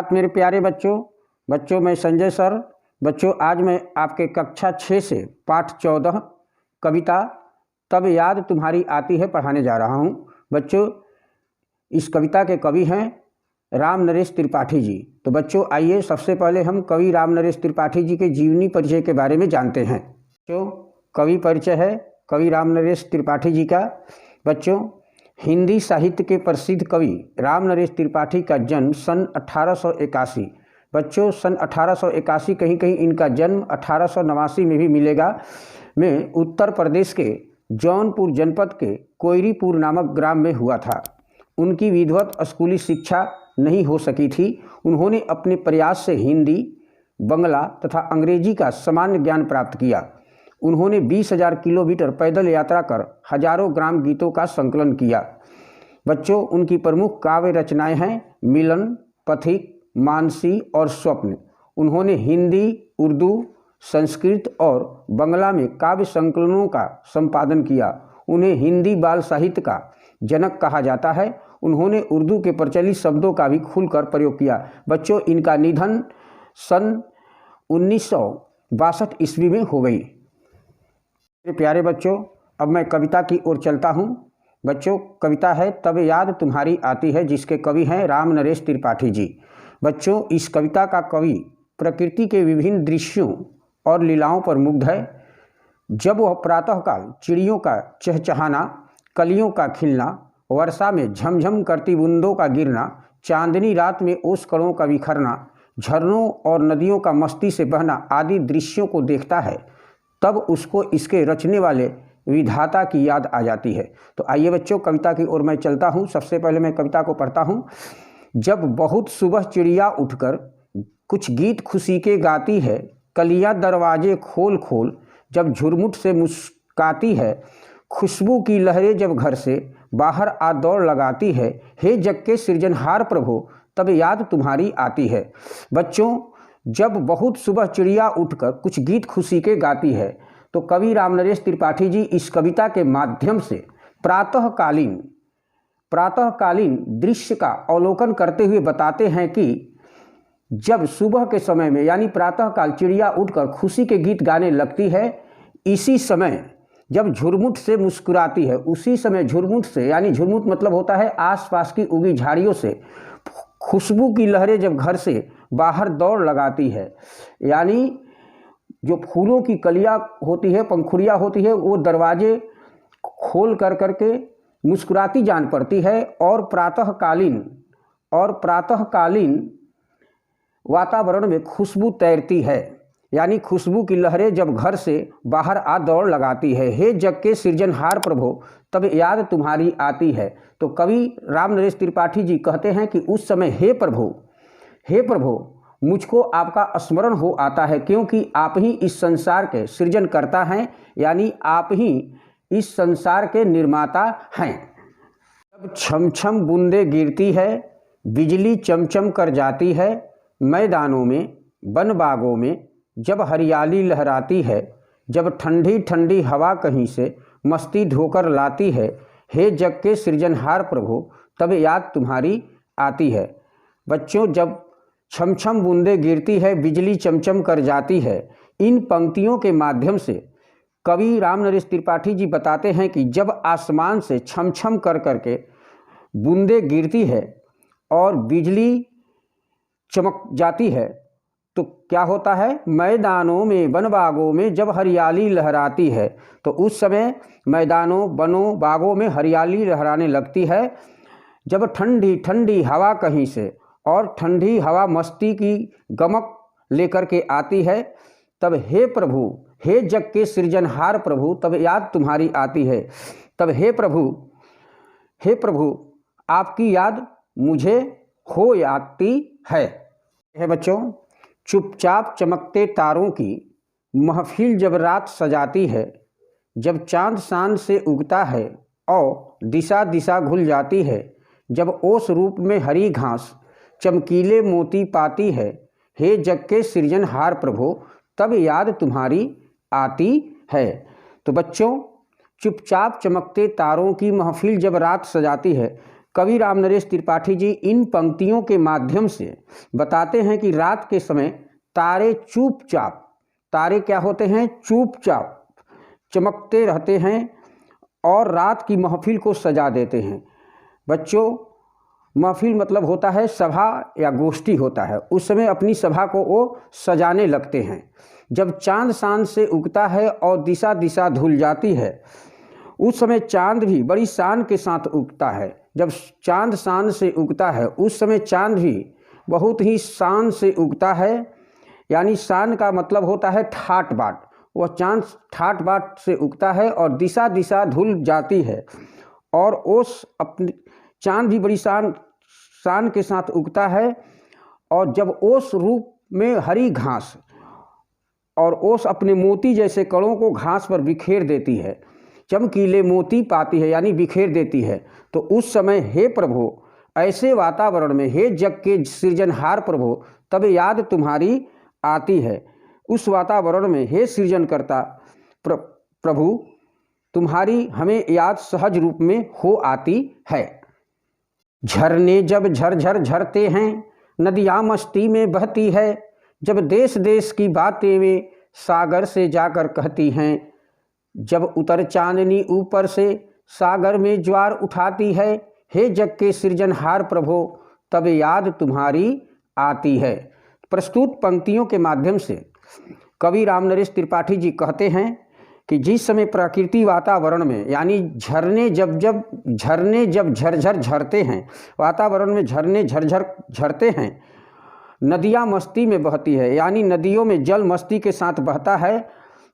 सुप्रभात मेरे प्यारे बच्चों मैं संजय सर। बच्चों आज मैं आपके कक्षा 6 से पाठ 14 कविता तब याद तुम्हारी आती है पढ़ाने जा रहा हूँ। बच्चों इस कविता के कवि हैं राम नरेश त्रिपाठी जी। तो बच्चों आइए सबसे पहले हम कवि राम नरेश त्रिपाठी जी के जीवनी परिचय के बारे में जानते हैं। जो कवि परिचय है कवि राम नरेश त्रिपाठी जी का। बच्चों हिंदी साहित्य के प्रसिद्ध कवि राम नरेश त्रिपाठी का जन्म सन 1881। बच्चों सन 1881 कहीं इनका जन्म 1889 में भी मिलेगा में उत्तर प्रदेश के जौनपुर जनपद के कोयरीपुर नामक ग्राम में हुआ था। उनकी विधिवत स्कूली शिक्षा नहीं हो सकी थी। उन्होंने अपने प्रयास से हिंदी, बंगला तथा अंग्रेजी का सामान्य ज्ञान प्राप्त किया। उन्होंने 20,000 किलोमीटर पैदल यात्रा कर हजारों ग्राम गीतों का संकलन किया। बच्चों उनकी प्रमुख काव्य रचनाएं हैं मिलन, पथिक, मानसी और स्वप्न। उन्होंने हिंदी, उर्दू, संस्कृत और बंगला में काव्य संकलनों का संपादन किया। उन्हें हिंदी बाल साहित्य का जनक कहा जाता है। उन्होंने उर्दू के प्रचलित शब्दों का भी खुलकर प्रयोग किया। बच्चों इनका निधन सन 1962 ईस्वी में हो गई। मेरे प्यारे बच्चों अब मैं कविता की ओर चलता हूँ। बच्चों कविता है तब याद तुम्हारी आती है, जिसके कवि हैं राम नरेश त्रिपाठी जी। बच्चों इस कविता का कवि प्रकृति के विभिन्न दृश्यों और लीलाओं पर मुग्ध है। जब वह प्रातःकाल चिड़ियों का चहचहाना, कलियों का खिलना, वर्षा में झमझम करती बूंदों का गिरना, चांदनी रात में ओस कणों का बिखरना, झरनों और नदियों का मस्ती से बहना आदि दृश्यों को देखता है, तब उसको इसके रचने वाले विधाता की याद आ जाती है। तो आइए बच्चों कविता की ओर मैं चलता हूँ। सबसे पहले मैं कविता को पढ़ता हूँ। जब बहुत सुबह चिड़िया उठकर कुछ गीत खुशी के गाती है, कलियाँ दरवाजे खोल खोल जब झुरमुट से मुस्काती है, खुशबू की लहरें जब घर से बाहर आ दौड़ लगाती है, हे जग के सृजनहार प्रभु तब याद तुम्हारी आती है। बच्चों जब बहुत सुबह चिड़िया उठकर कुछ गीत खुशी के गाती है, तो कवि राम नरेश त्रिपाठी जी इस कविता के माध्यम से प्रातःकालीन दृश्य का अवलोकन करते हुए बताते हैं कि जब सुबह के समय में यानी प्रातःकाल चिड़िया उठकर खुशी के गीत गाने लगती है, इसी समय जब झुरमुट से मुस्कुराती है, उसी समय झुरमुट से यानी झुरमुट मतलब होता है आसपास की उगी झाड़ियों से खुशबू की लहरें जब घर से बाहर दौड़ लगाती है, यानी जो फूलों की कलियां होती है, पंखुड़ियाँ होती है, वो दरवाजे खोल कर करके मुस्कुराती जान पड़ती है और प्रातःकालीन वातावरण में खुशबू तैरती है, यानी खुशबू की लहरें जब घर से बाहर आ दौड़ लगाती है, हे जग के सृजनहार प्रभु तब याद तुम्हारी आती है। तो कवि राम नरेश त्रिपाठी जी कहते हैं कि उस समय हे प्रभु मुझको आपका स्मरण हो आता है, क्योंकि आप ही इस संसार के सृजन करता हैं, यानी आप ही इस संसार के निर्माता हैं। जब छम छम बूंदें गिरती है, बिजली चमचम कर जाती है, मैदानों में वन बागों में जब हरियाली लहराती है, जब ठंडी ठंडी हवा कहीं से मस्ती ढोकर लाती है, हे जग के सृजनहार प्रभु तब याद तुम्हारी आती है। बच्चों जब छम छम बूंदें गिरती है, बिजली चमचम कर जाती है, इन पंक्तियों के माध्यम से कवि राम नरेश त्रिपाठी जी बताते हैं कि जब आसमान से छम छम कर करके बूंदें गिरती है और बिजली चमक जाती है, तो क्या होता है, मैदानों में वन बागों में जब हरियाली लहराती है, तो उस समय मैदानों वनों बागों में हरियाली लहराने लगती है। जब ठंडी ठंडी हवा कहीं से और ठंडी हवा मस्ती की गमक लेकर के आती है, तब हे प्रभु, हे जग के सृजनहार प्रभु तब याद तुम्हारी आती है। तब हे प्रभु आपकी याद मुझे हो आती है। बच्चों चुपचाप चमकते तारों की महफिल जब रात सजाती है, जब चांद शान से उगता है और दिशा दिशा घुल जाती है, जब ओस रूप में हरी घास चमकीले मोती पाती है, हे जग के सृजनहार प्रभु तब याद तुम्हारी आती है। तो बच्चों चुपचाप चमकते तारों की महफिल जब रात सजाती है, कवि रामनरेश त्रिपाठी जी इन पंक्तियों के माध्यम से बताते हैं कि रात के समय तारे चुपचाप, तारे क्या होते हैं, चुपचाप चमकते रहते हैं और रात की महफिल को सजा देते हैं। बच्चों, महफिल मतलब होता है सभा या गोष्ठी होता है, उस समय अपनी सभा को वो सजाने लगते हैं। जब चांद शान से उगता है और दिशा दिशा धुल जाती है, उस समय चांद भी बड़ी शान के साथ उगता है। जब चांद शान से उगता है उस समय चांद भी बहुत ही शान से उगता है, यानी शान का मतलब होता है ठाट बाट। वह चांद ठाट बाट से उगता है और दिशा दिशा धुल जाती है और ओस अपनी चांद भी बड़ी शान के साथ उगता है। और जब ओस रूप में हरी घास और ओस अपने मोती जैसे कणों को घास पर बिखेर देती है, चमकीले मोती पाती है यानी बिखेर देती है, तो उस समय हे प्रभु ऐसे वातावरण में, हे जग के सृजनहार प्रभु, तब याद तुम्हारी आती है। उस वातावरण में हे सृजनकर्ता प्रभु तुम्हारी हमें याद सहज रूप में हो आती है। झरने जब झरझर झरते हैं, नदियाँ मस्ती में बहती है, जब देश देश की बातें वे सागर से जाकर कहती हैं, जब उतर चांदनी ऊपर से सागर में ज्वार उठाती है, हे जग के सृजनहार प्रभु तब याद तुम्हारी आती है। प्रस्तुत पंक्तियों के माध्यम से कवि रामनरेश त्रिपाठी जी कहते हैं कि जिस समय प्रकृति वातावरण में, यानी झरने जब झरझर झरते हैं, वातावरण में झरने झरझर झरते हैं, नदियाँ मस्ती में बहती है, यानी नदियों में जल मस्ती के साथ बहता है,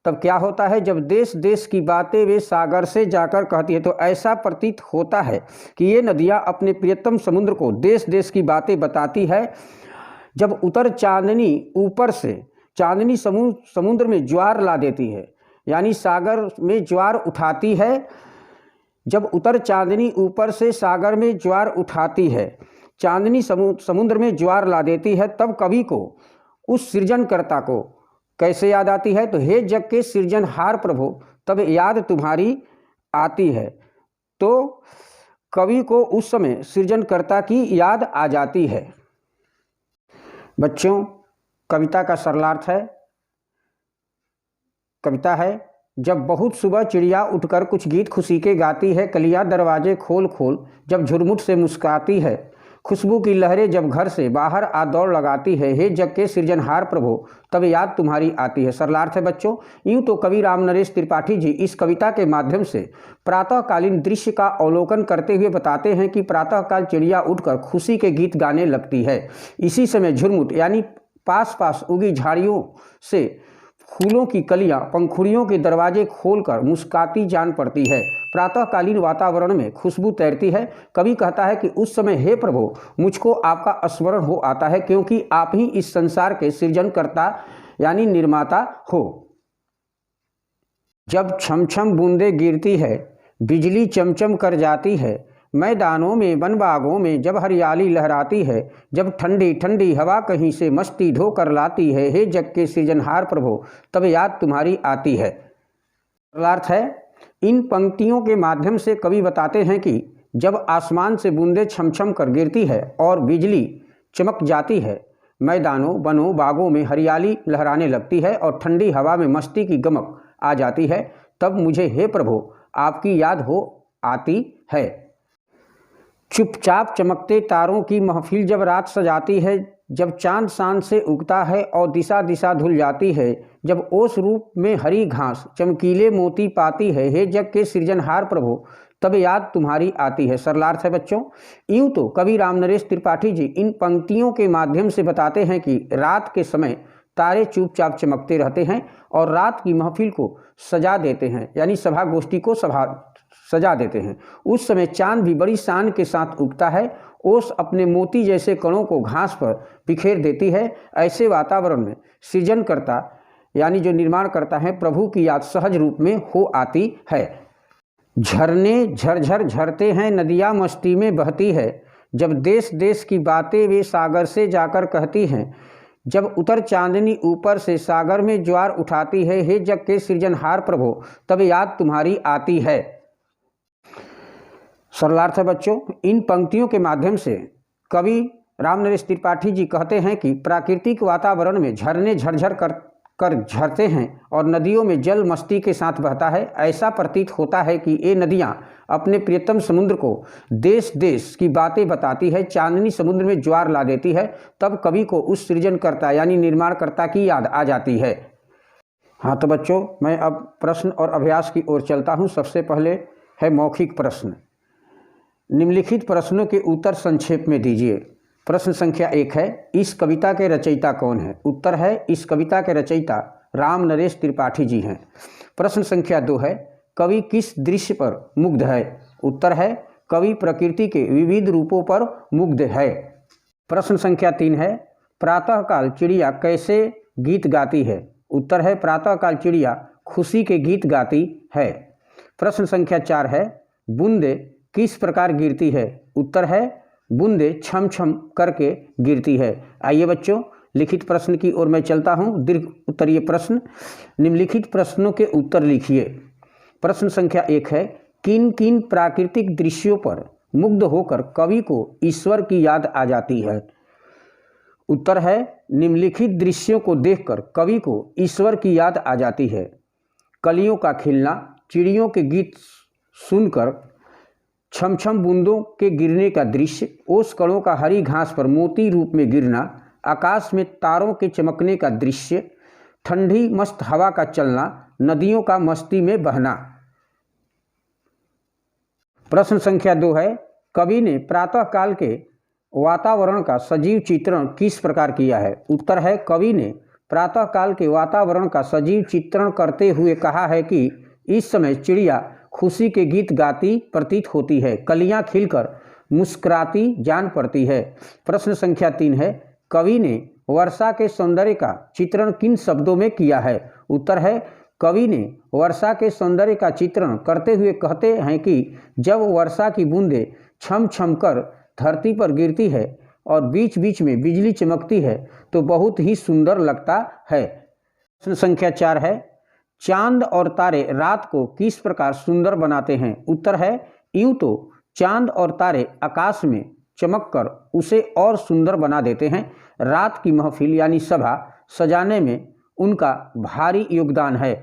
तब क्या होता है, जब देश देश की बातें वे सागर से जाकर कहती है, तो ऐसा प्रतीत होता है कि ये नदियाँ अपने प्रियतम समुद्र को देश देश की बातें बताती है। जब उतर चांदनी ऊपर से, चांदनी समुद्र में ज्वार ला देती है, यानी सागर में ज्वार उठाती है। जब उतर चांदनी ऊपर से सागर में ज्वार उठाती है, चांदनी समुद्र में ज्वार ला देती है, तब कवि को उस सृजनकर्ता को कैसे याद आती है, तो हे जग के सृजनहार प्रभु तब याद तुम्हारी आती है। तो कवि को उस समय सृजनकर्ता की याद आ जाती है। बच्चों, कविता का सरलार्थ है, कविता है, जब बहुत सुबह चिड़िया उठकर कुछ गीत खुशी के गाती है, कलियां दरवाजे खोल खोल जब झुरमुट से मुस्काती है, खुशबू की लहरें जब घर से बाहर आ दौड़ लगाती है, हे जग के सृजनहार प्रभु तब याद तुम्हारी आती है। सरलार्थ है बच्चों। यूँ तो कवि रामनरेश त्रिपाठी जी इस कविता के माध्यम से प्रातःकालीन दृश्य का अवलोकन करते हुए बताते हैं कि प्रातःकाल चिड़िया उठकर खुशी के गीत गाने लगती है। इसी समय झुरमुट यानी पास पास उगी झाड़ियों से फूलों की कलियां पंखुड़ियों के दरवाजे खोलकर मुस्काती जान पड़ती है। प्रातःकालीन वातावरण में खुशबू तैरती है। कवि कहता है कि उस समय हे प्रभु मुझको आपका स्मरण हो आता है, क्योंकि आप ही इस संसार के सृजनकर्ता यानी निर्माता हो। जब छम छम बूंदें गिरती है, बिजली चमचम कर जाती है, मैदानों में वन बागों में जब हरियाली लहराती है, जब ठंडी ठंडी हवा कहीं से मस्ती ढो कर लाती है, हे जग के सृजनहार प्रभु तब याद तुम्हारी आती है। अर्थ है, इन पंक्तियों के माध्यम से कवि बताते हैं कि जब आसमान से बूंदें छमछम कर गिरती है और बिजली चमक जाती है, मैदानों वनों बागों में हरियाली लहराने लगती है और ठंडी हवा में मस्ती की गमक आ जाती है, तब मुझे हे प्रभु आपकी याद हो आती है। चुपचाप चमकते तारों की महफिल जब रात सजाती है, जब चांद शान से उगता है और दिशा दिशा धुल जाती है, जब ओस रूप में हरी घास चमकीले मोती पाती है, हे जग के सृजनहार प्रभु तब याद तुम्हारी आती है। सरलार्थ है बच्चों। यूँ तो कवि रामनरेश त्रिपाठी जी इन पंक्तियों के माध्यम से बताते हैं कि रात के समय तारे चुपचाप चमकते रहते हैं और रात की महफिल को सजा देते हैं, यानी सभा गोष्ठी को सजा देते हैं। उस समय चांद भी बड़ी शान के साथ उगता है, ओस अपने मोती जैसे कणों को घास पर बिखेर देती है। ऐसे वातावरण में सृजनकर्ता यानी जो निर्माण करता है प्रभु की याद सहज रूप में हो आती है। झरने झरझर झरते हैं, नदियाँ मस्ती में बहती है, जब देश देश की बातें वे सागर से जाकर कहती हैं, जब उतर चांदनी ऊपर से सागर में ज्वार उठाती है, हे जग के सृजनहार प्रभु तब याद तुम्हारी आती है। सरलार्थ है बच्चों, इन पंक्तियों के माध्यम से कवि राम नरेश त्रिपाठी जी कहते हैं कि प्राकृतिक वातावरण में झरने झरझर कर झरते हैं और नदियों में जल मस्ती के साथ बहता है। ऐसा प्रतीत होता है कि ये नदियाँ अपने प्रियतम समुद्र को देश देश की बातें बताती है। चांदनी समुद्र में ज्वार ला देती है, तब कवि को उस सृजनकर्ता यानी निर्माणकर्ता की याद आ जाती है। हाँ तो बच्चों, मैं अब प्रश्न और अभ्यास की ओर चलता हूँ। सबसे पहले है मौखिक प्रश्न। निम्नलिखित प्रश्नों के उत्तर संक्षेप में दीजिए। प्रश्न संख्या 1 है, इस कविता के रचयिता कौन है? उत्तर है, इस कविता के रचयिता राम नरेश त्रिपाठी जी हैं। प्रश्न संख्या 2 है, कवि किस दृश्य पर मुग्ध है? उत्तर है, कवि प्रकृति के विविध रूपों पर मुग्ध है। प्रश्न संख्या 3 है, प्रातःकाल चिड़िया कैसे गीत गाती है? उत्तर है, प्रातःकाल चिड़िया खुशी के गीत गाती है। प्रश्न संख्या 4 है, बूंदे किस प्रकार गिरती है? उत्तर है, बूंदे छम छम करके गिरती है। आइए बच्चों, लिखित प्रश्न की ओर मैं चलता हूँ। दीर्घ उत्तरीय प्रश्न। निम्नलिखित प्रश्नों के उत्तर लिखिए। प्रश्न संख्या 1 है, किन किन प्राकृतिक दृश्यों पर मुग्ध होकर कवि को ईश्वर की याद आ जाती है? उत्तर है, निम्नलिखित दृश्यों को देखकर कवि को ईश्वर की याद आ जाती है। कलियों का खिलना, चिड़ियों के गीत सुनकर छम छम बूंदों के गिरने का दृश्य, ओस कणों का हरी घास पर मोती रूप में गिरना, आकाश में तारों के चमकने का दृश्य, ठंडी मस्त हवा का चलना, नदियों का मस्ती में बहना। प्रश्न संख्या 2 है, कवि ने प्रातःकाल के वातावरण का सजीव चित्रण किस प्रकार किया है? उत्तर है, कवि ने प्रातःकाल के वातावरण का सजीव चित्रण करते हुए कहा है कि इस समय चिड़िया खुशी के गीत गाती प्रतीत होती है, कलियां खिलकर मुस्कुराती जान पड़ती है। प्रश्न संख्या 3 है, कवि ने वर्षा के सौंदर्य का चित्रण किन शब्दों में किया है? उत्तर है, कवि ने वर्षा के सौंदर्य का चित्रण करते हुए कहते हैं कि जब वर्षा की बूंदें छम छम कर धरती पर गिरती है और बीच बीच में बिजली चमकती है तो बहुत ही सुंदर लगता है। प्रश्न संख्या 4 है, चांद और तारे रात को किस प्रकार सुंदर बनाते हैं? उत्तर है, यूं तो चांद और तारे आकाश में चमककर उसे और सुंदर बना देते हैं। रात की महफिल यानी सभा सजाने में उनका भारी योगदान है।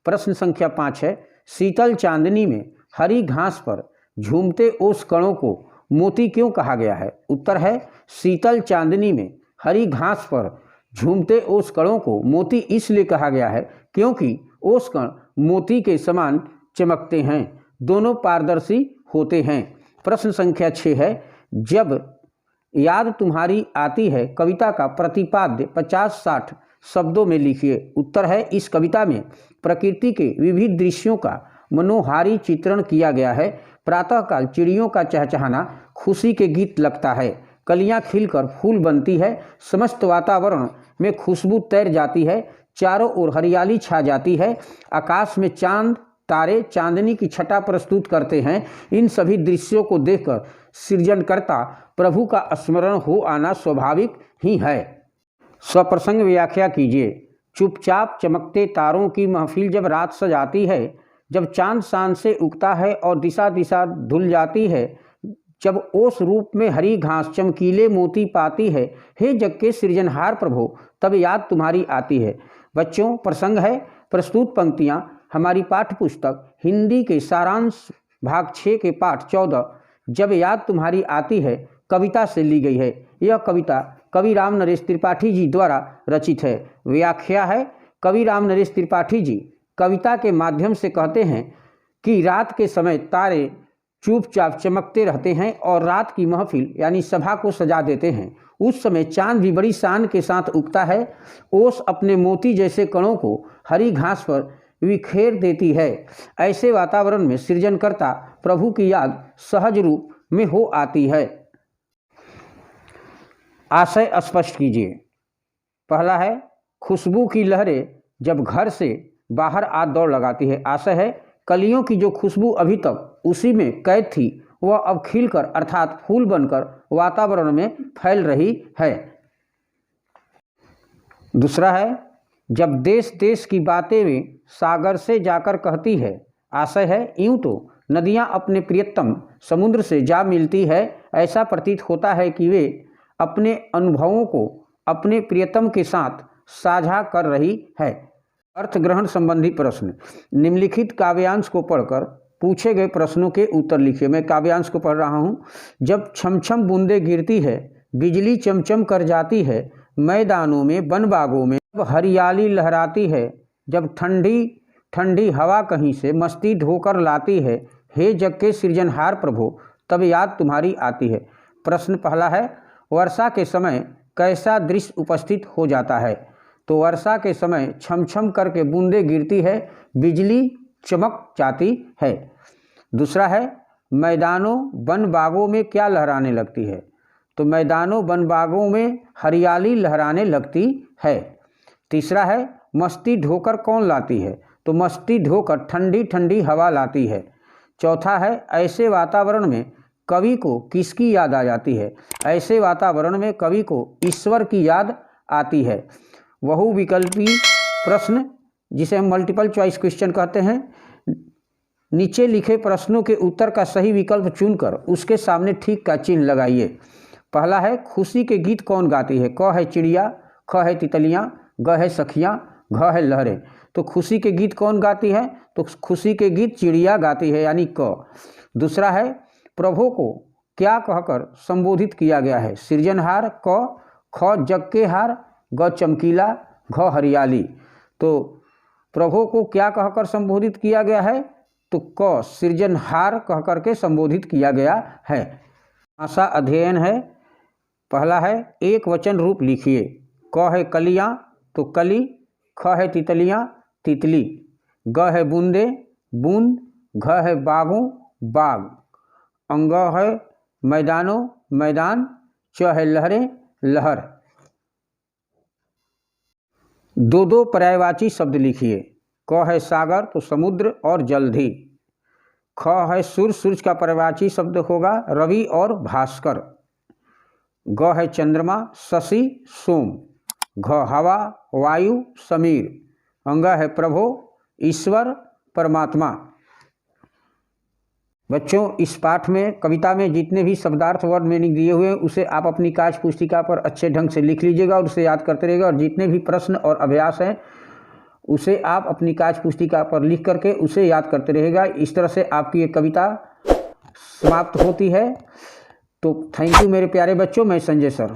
प्रश्न संख्या 5 है, शीतल चांदनी में हरी घास पर झूमते ओस कणों को मोती क्यों कहा गया है? उत्तर है, शीतल चांदनी में हरी घास पर झूमते ओस कणों को मोती इसलिए कहा गया है क्योंकि ओस कण मोती के समान चमकते हैं, दोनों पारदर्शी होते हैं। प्रश्न संख्या 6 है, जब याद तुम्हारी आती है कविता का प्रतिपाद्य 50-60 शब्दों में लिखिए। उत्तर है, इस कविता में प्रकृति के विविध दृश्यों का मनोहारी चित्रण किया गया है। प्रातःकाल चिड़ियों का चहचहाना खुशी के गीत लगता है, कलियां खिलकर फूल बनती है, समस्त वातावरण में खुशबू तैर जाती है, चारों ओर हरियाली छा जाती है, आकाश में चांद तारे चांदनी की छटा प्रस्तुत करते हैं। इन सभी दृश्यों को देखकर सृजनकर्ता प्रभु का स्मरण हो आना स्वाभाविक ही है। स्वप्रसंग व्याख्या कीजिए। चुपचाप चमकते तारों की महफिल जब रात सजाती है, जब चांद शान से उगता है और दिशा दिशा धुल जाती है, जब ओस रूप में हरी घास चमकीले मोती पाती है, हे जग के सृजनहार प्रभु तब याद तुम्हारी आती है। बच्चों, प्रसंग है, प्रस्तुत पंक्तियां हमारी पाठ्य पुस्तक हिंदी के सारांश भाग 6 के पाठ 14 जब याद तुम्हारी आती है कविता से ली गई है। यह कविता कवि राम नरेश त्रिपाठी जी द्वारा रचित है। व्याख्या है, कवि राम नरेश त्रिपाठी जी कविता के माध्यम से कहते हैं कि रात के समय तारे चुपचाप चमकते रहते हैं और रात की महफिल यानी सभा को सजा देते हैं। उस समय चांद भी बड़ी शान के साथ उगता है, ओस अपने मोती जैसे कणों को हरी घास पर विखेर देती है। ऐसे वातावरण में सृजनकर्ता प्रभु की याद सहज रूप में हो आती है। आशय स्पष्ट कीजिए। पहला है, खुशबू की लहरें जब घर से बाहर आ दौड़ लगाती है। आशय है, कलियों की जो खुशबू अभी तक उसी में कैद थी वह अब खिलकर अर्थात फूल बनकर वातावरण में फैल रही है। दूसरा है, जब देश देश की बातें वे सागर से जाकर कहती है। आशय है, यूं तो नदियाँ अपने प्रियतम समुद्र से जा मिलती है, ऐसा प्रतीत होता है कि वे अपने अनुभवों को अपने प्रियतम के साथ साझा कर रही है। अर्थ ग्रहण संबंधी प्रश्न। निम्नलिखित काव्यांश को पढ़कर पूछे गए प्रश्नों के उत्तर लिखिए। मैं काव्यांश को पढ़ रहा हूँ। जब छम छम बूंदे गिरती है, बिजली चमचम कर जाती है, मैदानों में वन बागों में जब हरियाली लहराती है, जब ठंडी ठंडी हवा कहीं से मस्ती ढोकर लाती है, हे जग के सृजनहार प्रभु तब याद तुम्हारी आती है। प्रश्न पहला है, वर्षा के समय कैसा दृश्य उपस्थित हो जाता है? तो वर्षा के समय छम छम करके बूंदें गिरती है, बिजली चमक जाती है। दूसरा है, मैदानों वन बागों में क्या लहराने लगती है? तो मैदानों वन बागों में हरियाली लहराने लगती है। तीसरा है, मस्ती ढोकर कौन लाती है? तो मस्ती ढोकर ठंडी ठंडी हवा लाती है। चौथा है, ऐसे वातावरण में कवि को किसकी याद आ जाती है? ऐसे वातावरण में कवि को ईश्वर की याद आती है। बहुविकल्पी प्रश्न, जिसे हम मल्टीपल चॉइस क्वेश्चन कहते हैं। नीचे लिखे प्रश्नों के उत्तर का सही विकल्प चुनकर उसके सामने ठीक का चिन्ह लगाइए। पहला है, खुशी के गीत कौन गाती है? क है चिड़िया, ख है तितलियाँ, ग है सखियाँ, घ है लहरें। तो खुशी के गीत कौन गाती है? तो खुशी के गीत चिड़िया गाती है, यानी क। दूसरा है, प्रभु को क्या कहकर संबोधित किया गया है? सृजनहार क, ख जग के हार, ग चमकीला, घ हरियाली। तो प्रभु को क्या कहकर संबोधित किया गया है? तो क सृजनहार कहकर के संबोधित किया गया है। भाषा अध्ययन है। पहला है, एक वचन रूप लिखिए। क है कलियाँ, तो कली, ख है तितलियाँ, तितली, ग है बूंदे, बूंद, घ है बागों, बाग, अंग है मैदानों, मैदान, च है लहरें, लहर। दो दो पर्यायवाची शब्द लिखिए। क है सागर, तो समुद्र और जलधि। ख है सूर्य, सूर्य का पर्यायवाची शब्द होगा रवि और भास्कर। ग है चंद्रमा, शशि, सोम। घ हवा, वायु, समीर। अंग है प्रभु, ईश्वर, परमात्मा। बच्चों, इस पाठ में कविता में जितने भी शब्दार्थ वर्ड मीनिंग दिए हुए हैं उसे आप अपनी कार्य पुस्तिका पर अच्छे ढंग से लिख लीजिएगा और उसे याद करते रहिएगा। और जितने भी प्रश्न और अभ्यास हैं उसे आप अपनी कार्य पुस्तिका पर लिख करके उसे याद करते रहिएगा। इस तरह से आपकी ये कविता समाप्त होती है। तो थैंक यू मेरे प्यारे बच्चों। मैं संजय सर।